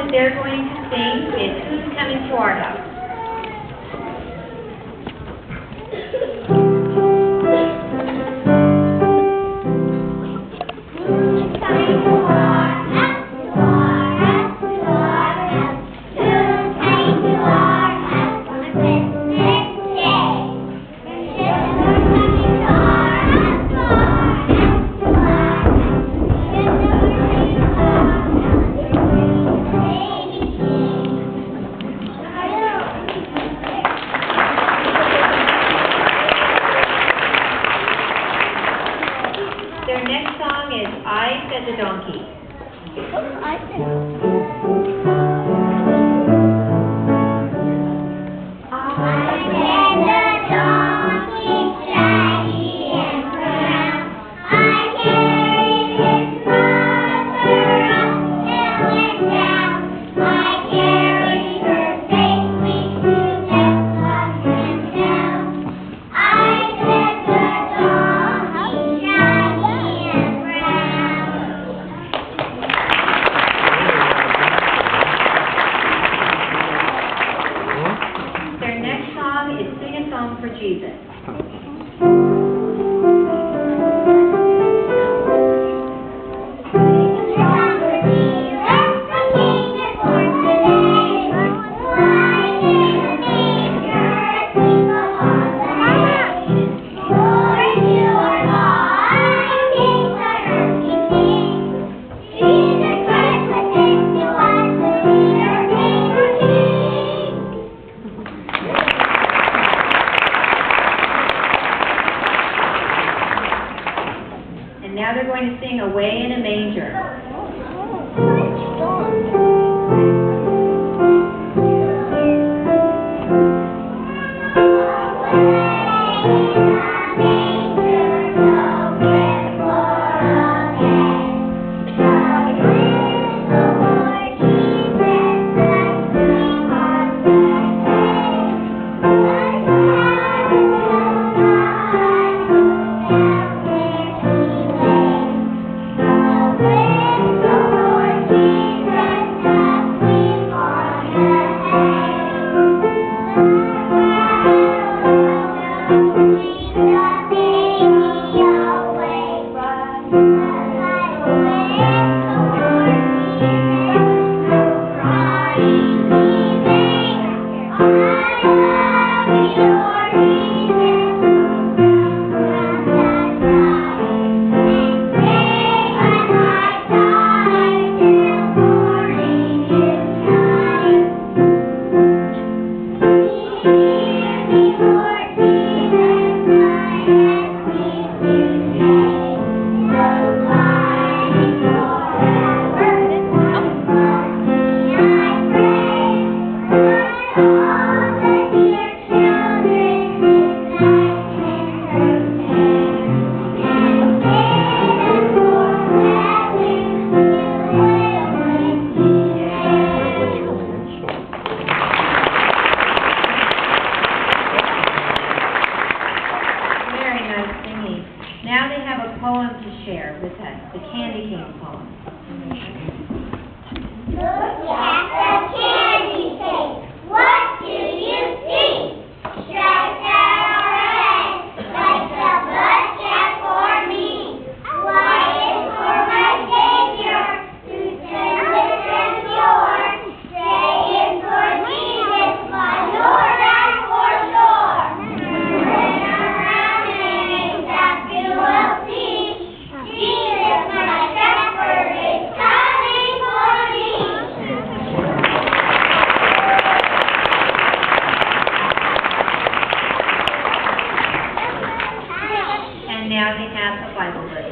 that they're going to sing is Who's Coming to Our House? Their next song is I Fed the Donkey. I fed the donkey, shaggy and brown. I carried his mother up hill and down. I carried her safely to Bethlehem town. I fed the donkey, shaggy and brown. Their next song is Sing a Song for Jesus. And now they're going to sing Away in a Manger. Now they have a poem to share with us, the Candy Cane poem. Look at the candy cane. What do you see? Stripes that are red, like the blood shed for me. White is for my Savior, who sins and pure. Gray is for Jesus, my Lord and for sure. Turn around and that you will see. Jesus, my shepherd, is coming for me. And now they have a Bible verse.